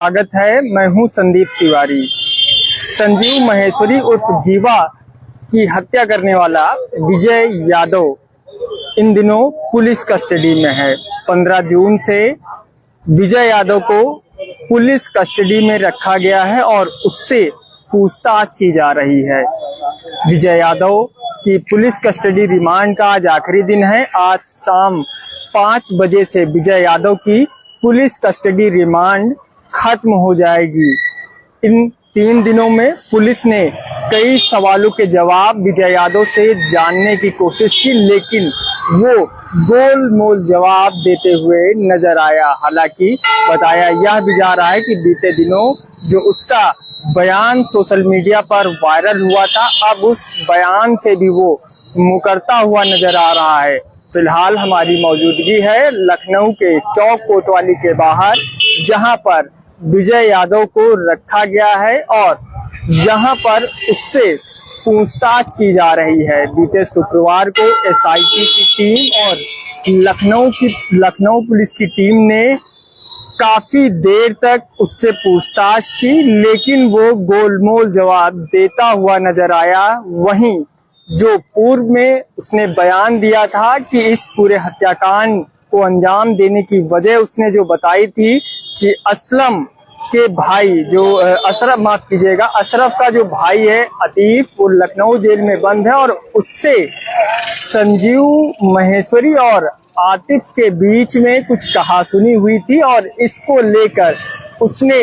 स्वागत है। मैं हूं संदीप तिवारी। संजीव महेश्वरी उर्फ जीवा की हत्या करने वाला विजय यादव इन दिनों पुलिस कस्टडी में है। 15 जून से विजय यादव को पुलिस कस्टडी में रखा गया है और उससे पूछताछ की जा रही है। विजय यादव की पुलिस कस्टडी रिमांड का आज आखिरी दिन है। आज शाम 5 बजे से विजय यादव की पुलिस कस्टडी रिमांड खत्म हो जाएगी। इन 3 दिनों में पुलिस ने कई सवालों के जवाब विजय यादव से जानने की कोशिश की, लेकिन वो गोलमोल जवाब देते हुए नजर आया। हालांकि बताया यह भी जा रहा है कि बीते दिनों जो उसका बयान सोशल मीडिया पर वायरल हुआ था, अब उस बयान से भी वो मुकरता हुआ नजर आ रहा है। फिलहाल हमारी मौजूदगी है लखनऊ के चौक कोतवाली के बाहर, जहां पर विजय यादव को रखा गया है और यहाँ पर उससे पूछताछ की जा रही है। बीते शुक्रवार को एसआईटी की टीम और लखनऊ पुलिस की टीम ने काफी देर तक उससे पूछताछ की, लेकिन वो गोलमोल जवाब देता हुआ नजर आया। वहीं जो पूर्व में उसने बयान दिया था कि इस पूरे हत्याकांड को अंजाम देने की वजह उसने जो बताई थी कि असलम के भाई जो अशरफ का जो भाई है अतीफ, वो लखनऊ जेल में बंद है और उससे संजीव महेश्वरी और आतिफ के बीच में कुछ कहासुनी हुई थी और इसको लेकर उसने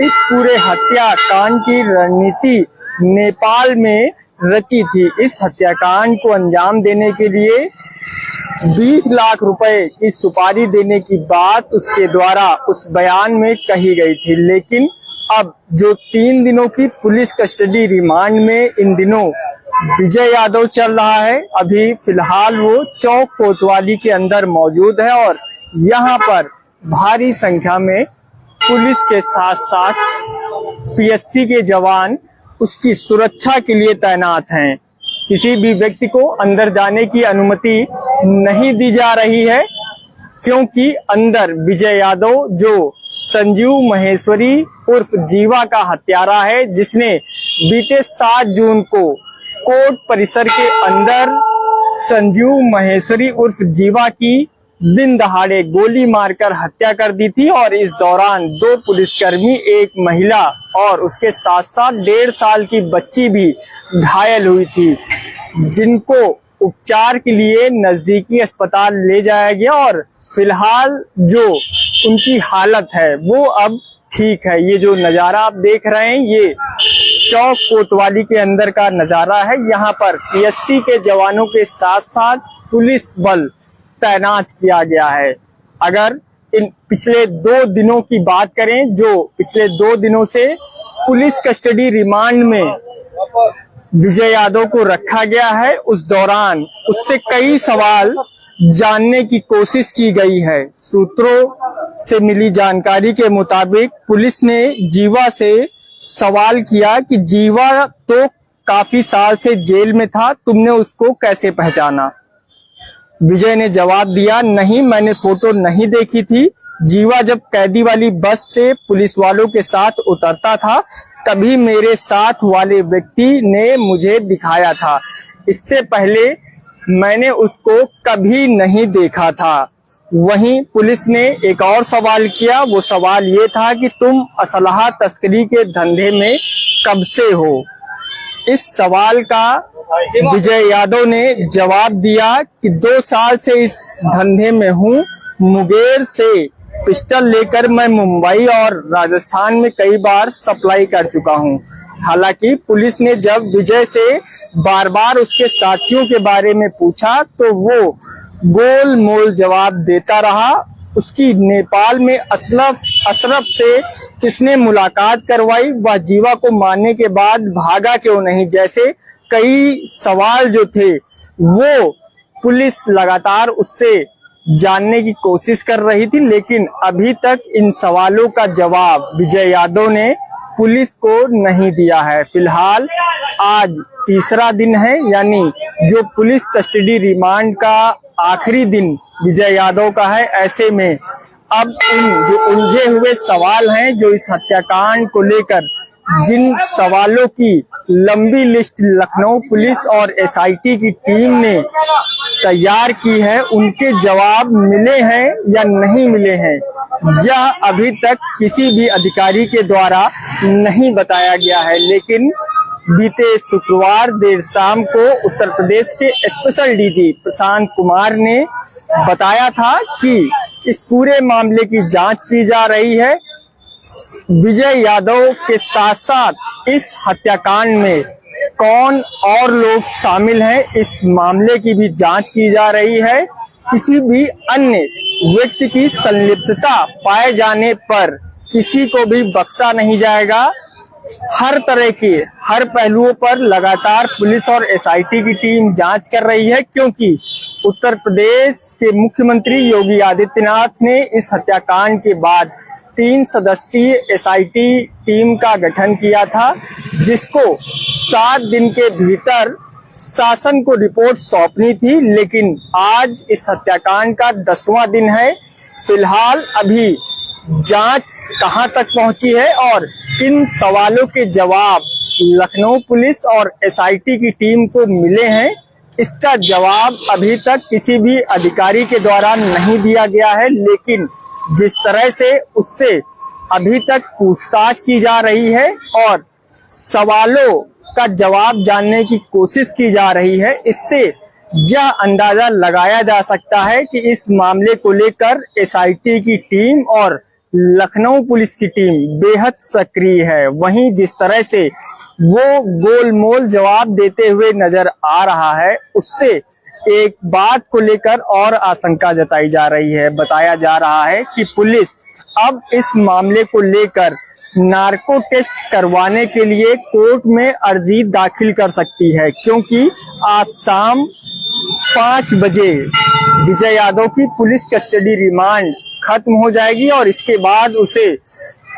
इस पूरे हत्याकांड की रणनीति नेपाल में रची थी। इस हत्याकांड को अंजाम देने के लिए 20 लाख रुपए की सुपारी देने की बात उसके द्वारा उस बयान में कही गई थी। लेकिन अब जो 3 दिनों की पुलिस कस्टडी रिमांड में इन दिनों विजय यादव चल रहा है, अभी फिलहाल वो चौक कोतवाली के अंदर मौजूद है और यहाँ पर भारी संख्या में पुलिस के साथ साथ पीएससी के जवान उसकी सुरक्षा के लिए तैनात हैं। किसी भी व्यक्ति को अंदर जाने की अनुमति नहीं दी जा रही है, क्योंकि अंदर विजय यादव जो संजीव महेश्वरी उर्फ जीवा का हत्यारा है, जिसने बीते 7 जून को कोर्ट परिसर के अंदर संजीव महेश्वरी उर्फ जीवा की दिन दहाड़े गोली मारकर हत्या कर दी थी और इस दौरान 2 पुलिसकर्मी, एक महिला और उसके साथ साथ 1.5 साल की बच्ची भी घायल हुई थी, जिनको उपचार के लिए नजदीकी अस्पताल ले जाया गया और फिलहाल जो उनकी हालत है वो अब ठीक है। ये जो नजारा आप देख रहे हैं ये चौक कोतवाली के अंदर का नजारा है। यहाँ पर पीएससी के जवानों के साथ साथ पुलिस बल तैनात किया गया है। अगर इन पिछले 2 दिनों की बात करें, जो पिछले 2 दिनों से पुलिस कस्टडी रिमांड में विजय यादव को रखा गया है, उस दौरान उससे कई सवाल जानने की कोशिश की गई है। सूत्रों से मिली जानकारी के मुताबिक पुलिस ने जीवा से सवाल किया कि जीवा तो काफी साल से जेल में था, तुमने उसको कैसे पहचाना? विजय ने जवाब दिया, नहीं, मैंने फोटो नहीं देखी थी। जीवा जब कैदी वाली बस से पुलिस वालों के साथ उतरता था तभी मेरे साथ वाले व्यक्ति ने मुझे दिखाया था, इससे पहले मैंने उसको कभी नहीं देखा था। वहीं पुलिस ने एक और सवाल किया, वो सवाल ये था कि तुम असलहा तस्करी के धंधे में कब से हो? इस सवाल का विजय यादव ने जवाब दिया कि 2 साल से इस धंधे में हूँ। मुंगेर से पिस्टल लेकर मैं मुंबई और राजस्थान में कई बार सप्लाई कर चुका हूँ। हालांकि पुलिस ने जब विजय से बार बार उसके साथियों के बारे में पूछा तो वो गोलमोल जवाब देता रहा। उसकी नेपाल में अशरफ से किसने मुलाकात करवाई, वह जीवा को मारने के बाद भागा क्यों नहीं, जैसे कई सवाल जो थे वो पुलिस लगातार उससे जानने की कोशिश कर रही थी, लेकिन अभी तक इन सवालों का जवाब विजय यादव ने पुलिस को नहीं दिया है। फिलहाल आज तीसरा दिन है, यानी जो पुलिस कस्टडी रिमांड का आखिरी दिन विजय यादव का है। ऐसे में अब इन जो उलझे हुए सवाल हैं, जो इस हत्याकांड को लेकर जिन सवालों की लंबी लिस्ट लखनऊ पुलिस और एसआईटी की टीम ने तैयार की है, उनके जवाब मिले हैं या नहीं मिले हैं, यह अभी तक किसी भी अधिकारी के द्वारा नहीं बताया गया है। लेकिन बीते शुक्रवार देर शाम को उत्तर प्रदेश के स्पेशल डीजी प्रशांत कुमार ने बताया था कि इस पूरे मामले की जांच की जा रही है। विजय यादव के साथ साथ इस हत्याकांड में कौन और लोग शामिल हैं, इस मामले की भी जांच की जा रही है। किसी भी अन्य व्यक्ति की संलिप्तता पाए जाने पर किसी को भी बख्शा नहीं जाएगा। हर तरह के हर पहलुओं पर लगातार पुलिस और एसआईटी की टीम जांच कर रही है, क्योंकि उत्तर प्रदेश के मुख्यमंत्री योगी आदित्यनाथ ने इस हत्याकांड के बाद 3 सदस्यीय एसआईटी टीम का गठन किया था, जिसको 7 दिन के भीतर शासन को रिपोर्ट सौंपनी थी। लेकिन आज इस हत्याकांड का 10वां दिन है। फिलहाल अभी जांच कहां तक पहुंची है और किन सवालों के जवाब लखनऊ पुलिस और एसआईटी की टीम को मिले हैं, इसका जवाब अभी तक किसी भी अधिकारी के द्वारा नहीं दिया गया है। लेकिन जिस तरह से उससे अभी तक पूछताछ की जा रही है और सवालों का जवाब जानने की कोशिश की जा रही है, इससे यह अंदाजा लगाया जा सकता है कि इस मामले को लेकर एसआईटी की टीम और लखनऊ पुलिस की टीम बेहद सक्रिय है। वहीं जिस तरह से वो गोलमोल जवाब देते हुए नजर आ रहा है, उससे एक बात को लेकर और आशंका जताई जा रही है। बताया जा रहा है कि पुलिस अब इस मामले को लेकर नार्को टेस्ट करवाने के लिए कोर्ट में अर्जी दाखिल कर सकती है, क्योंकि आज शाम 5 बजे विजय यादव की पुलिस कस्टडी रिमांड खत्म हो जाएगी और इसके बाद उसे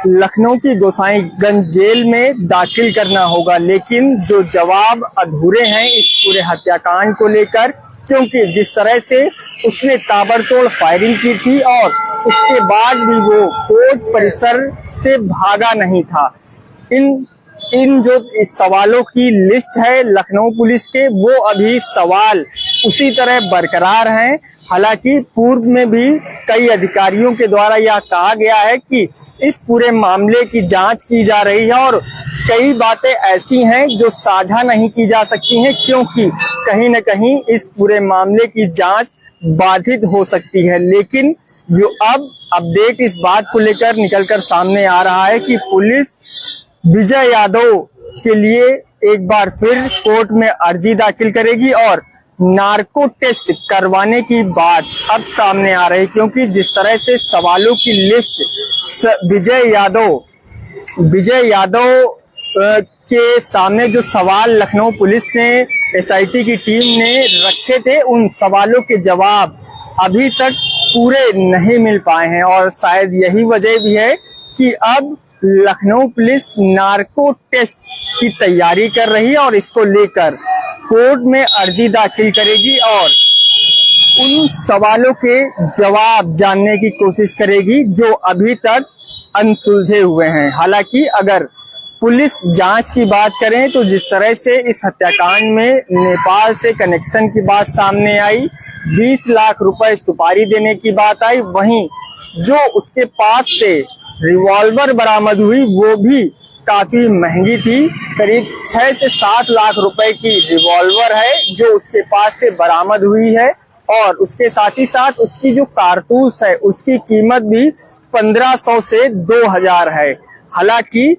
लखनऊ की गोसाईगंज जेल में दाखिल करना होगा। लेकिन जो जवाब अधूरे हैं इस पूरे हत्याकांड को लेकर, क्योंकि जिस तरह से उसने ताबड़तोड़ फायरिंग की थी और उसके बाद भी वो कोर्ट परिसर से भागा नहीं था। इन जो इस सवालों की लिस्ट है लखनऊ पुलिस के, वो अभी सवाल उसी तरह बरकरार हैं। हालांकि पूर्व में भी कई अधिकारियों के द्वारा यह कहा गया है कि इस पूरे मामले की जांच की जा रही है और कई बातें ऐसी हैं जो साझा नहीं की जा सकती हैं, क्योंकि कहीं न कहीं इस पूरे मामले की जांच बाधित हो सकती है। लेकिन जो अब अपडेट इस बात को लेकर निकलकर सामने आ रहा है कि पुलिस विजय यादव के लिए एक बार फिर कोर्ट में अर्जी दाखिल करेगी और नार्को टेस्ट करवाने की बात अब सामने आ रही है, क्योंकि जिस तरह से सवालों की लिस्ट विजय यादव के सामने जो सवाल लखनऊ पुलिस ने एसआईटी की टीम ने रखे थे, उन सवालों के जवाब अभी तक पूरे नहीं मिल पाए हैं और शायद यही वजह भी है कि अब लखनऊ पुलिस नार्को टेस्ट की तैयारी कर रही है और इसको लेकर कोर्ट में अर्जी दाखिल करेगी और उन सवालों के जवाब जानने की कोशिश करेगी जो अभी तक अनसुलझे हुए हैं। हालांकि अगर पुलिस जांच की बात करें तो जिस तरह से इस हत्याकांड में नेपाल से कनेक्शन की बात सामने आई, 20 लाख रुपए सुपारी देने की बात आई, वहीं जो उसके पास से रिवॉल्वर बरामद हुई वो भी काफी महंगी थी। करीब 6 से 7 लाख रुपए की रिवॉल्वर है जो उसके पास से बरामद हुई है और उसके साथ ही साथ उसकी जो कारतूस है उसकी कीमत भी 1500 से 2000 है। हालांकि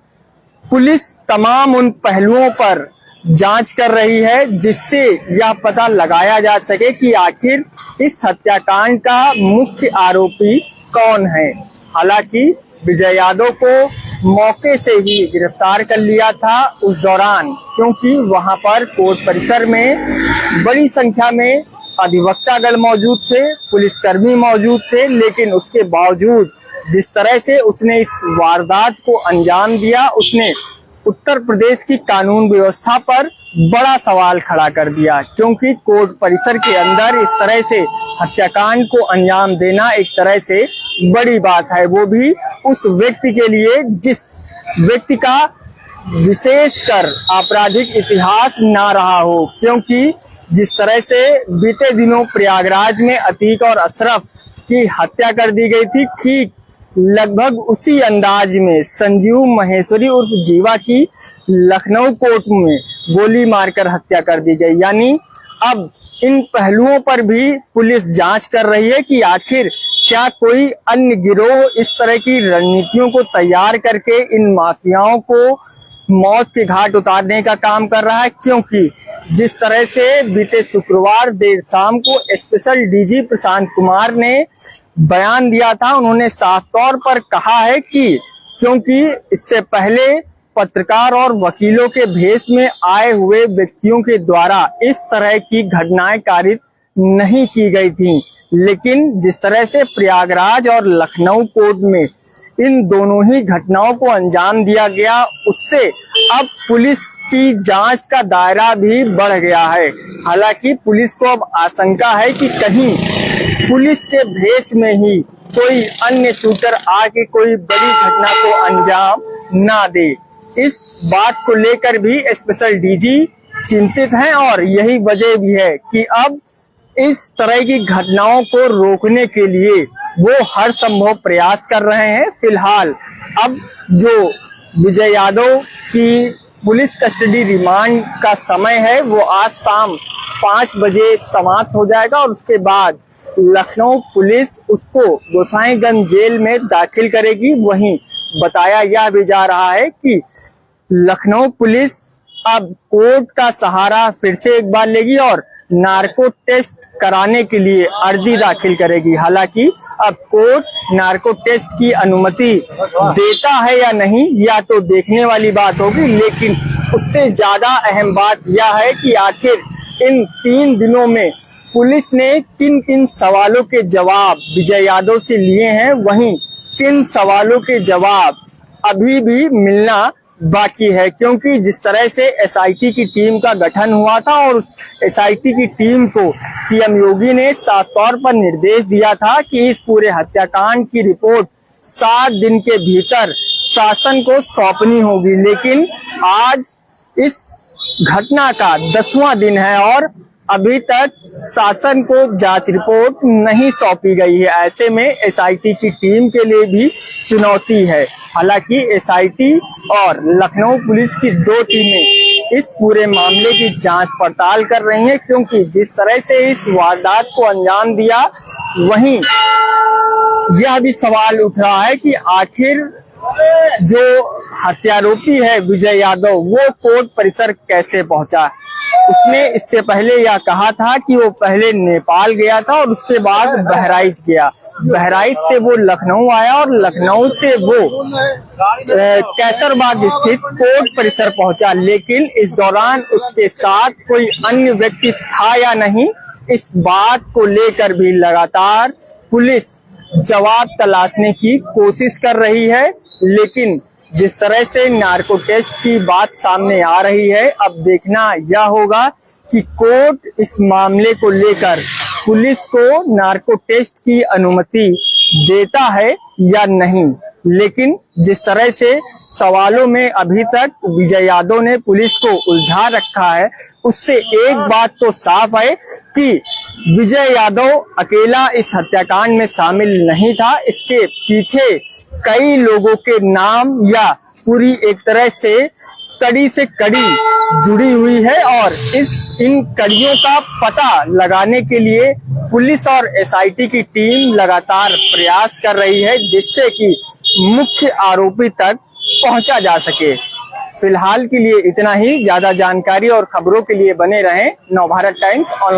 पुलिस तमाम उन पहलुओं पर जांच कर रही है जिससे यह पता लगाया जा सके कि आखिर इस हत्याकांड का मुख्य आरोपी कौन है। हालांकि विजय यादव को मौके से ही गिरफ्तार कर लिया था उस दौरान, क्योंकि वहां पर कोर्ट परिसर में बड़ी संख्या में अधिवक्तागण मौजूद थे, पुलिसकर्मी मौजूद थे, लेकिन उसके बावजूद जिस तरह से उसने इस वारदात को अंजाम दिया, उसने उत्तर प्रदेश की कानून व्यवस्था पर बड़ा सवाल खड़ा कर दिया, क्योंकि कोर्ट परिसर के अंदर इस तरह से हत्याकांड को अंजाम देना एक तरह से बड़ी बात है, वो भी उस व्यक्ति के लिए जिस व्यक्ति का विशेषकर आपराधिक इतिहास ना रहा हो। क्योंकि जिस तरह से बीते दिनों प्रयागराज में अतीक और अशरफ की हत्या कर दी गई थी, ठीक लगभग उसी अंदाज में संजीव महेश्वरी उर्फ जीवा की लखनऊ कोर्ट में गोली मारकर हत्या कर दी गई। यानी अब इन पहलुओं पर भी पुलिस जांच कर रही है कि आखिर क्या कोई अन्य गिरोह इस तरह की रणनीतियों को तैयार करके इन माफियाओं को मौत के घाट उतारने का काम कर रहा है। क्योंकि जिस तरह से बीते शुक्रवार देर शाम को स्पेशल डीजी प्रशांत कुमार ने बयान दिया था, उन्होंने साफ तौर पर कहा है कि क्योंकि इससे पहले पत्रकार और वकीलों के भेष में आए हुए व्यक्तियों के द्वारा इस तरह की घटनाएं कारित नहीं की गई थी, लेकिन जिस तरह से प्रयागराज और लखनऊ कोर्ट में इन दोनों ही घटनाओं को अंजाम दिया गया, उससे अब पुलिस की जांच का दायरा भी बढ़ गया है। हालांकि पुलिस को अब आशंका है कि कहीं पुलिस के भेष में ही कोई अन्य शूटर आके कोई बड़ी घटना को अंजाम ना दे। इस बात को लेकर भी स्पेशल डीजी चिंतित हैं और यही वजह भी है कि अब इस तरह की घटनाओं को रोकने के लिए वो हर संभव प्रयास कर रहे हैं। फिलहाल अब जो विजय यादव की पुलिस कस्टडी रिमांड का समय है वो आज शाम 5 बजे समाप्त हो जाएगा और उसके बाद लखनऊ पुलिस उसको गोसाईगंज जेल में दाखिल करेगी। वहीं बताया यह भी जा रहा है कि लखनऊ पुलिस अब कोर्ट का सहारा फिर से एक बार लेगी और नार्को टेस्ट कराने के लिए अर्जी दाखिल करेगी। हालांकि अब कोर्ट नार्को टेस्ट की अनुमति देता है या नहीं, या तो देखने वाली बात होगी, लेकिन उससे ज्यादा अहम बात यह है कि आखिर इन 3 दिनों में पुलिस ने किन किन सवालों के जवाब विजय यादव से लिए हैं, वहीं किन सवालों के जवाब अभी भी मिलना बाकी है। क्योंकि जिस तरह से एसआईटी की टीम का गठन हुआ था और उस एसआईटी की टीम को सीएम योगी ने साफ तौर पर निर्देश दिया था कि इस पूरे हत्याकांड की रिपोर्ट 7 दिन के भीतर शासन को सौंपनी होगी, लेकिन आज इस घटना का 10वां दिन है और अभी तक शासन को जांच रिपोर्ट नहीं सौंपी गई है। ऐसे में एसआईटी की टीम के लिए भी चुनौती है। हालांकि एसआईटी और लखनऊ पुलिस की 2 टीमें इस पूरे मामले की जांच पड़ताल कर रही हैं, क्योंकि जिस तरह से इस वारदात को अंजाम दिया, वहीं यह भी सवाल उठ रहा है कि आखिर जो हत्यारोपी है विजय यादव वो कोर्ट परिसर कैसे पहुंचा। उसने इससे पहले यह कहा था कि वो पहले नेपाल गया था और उसके बाद बहराइच गया, बहराइच से वो लखनऊ आया और लखनऊ से वो कैसरबाग स्थित कोर्ट परिसर पहुंचा। लेकिन इस दौरान उसके साथ कोई अन्य व्यक्ति था या नहीं, इस बात को लेकर भी लगातार पुलिस जवाब तलाशने की कोशिश कर रही है। लेकिन जिस तरह से नार्को टेस्ट की बात सामने आ रही है, अब देखना यह होगा कि कोर्ट इस मामले को लेकर पुलिस को नार्को टेस्ट की अनुमति देता है या नहीं। लेकिन जिस तरह से सवालों में अभी तक विजय यादव ने पुलिस को उलझा रखा है, उससे एक बात तो साफ है कि विजय यादव अकेला इस हत्याकांड में शामिल नहीं था। इसके पीछे कई लोगों के नाम या पूरी एक तरह से कड़ी जुड़ी हुई है और इन कड़ियों का पता लगाने के लिए पुलिस और एसआईटी की टीम लगातार प्रयास कर रही है, जिससे कि मुख्य आरोपी तक पहुंचा जा सके। फिलहाल के लिए इतना ही। ज्यादा जानकारी और खबरों के लिए बने रहें नवभारत टाइम्स ऑनलाइन।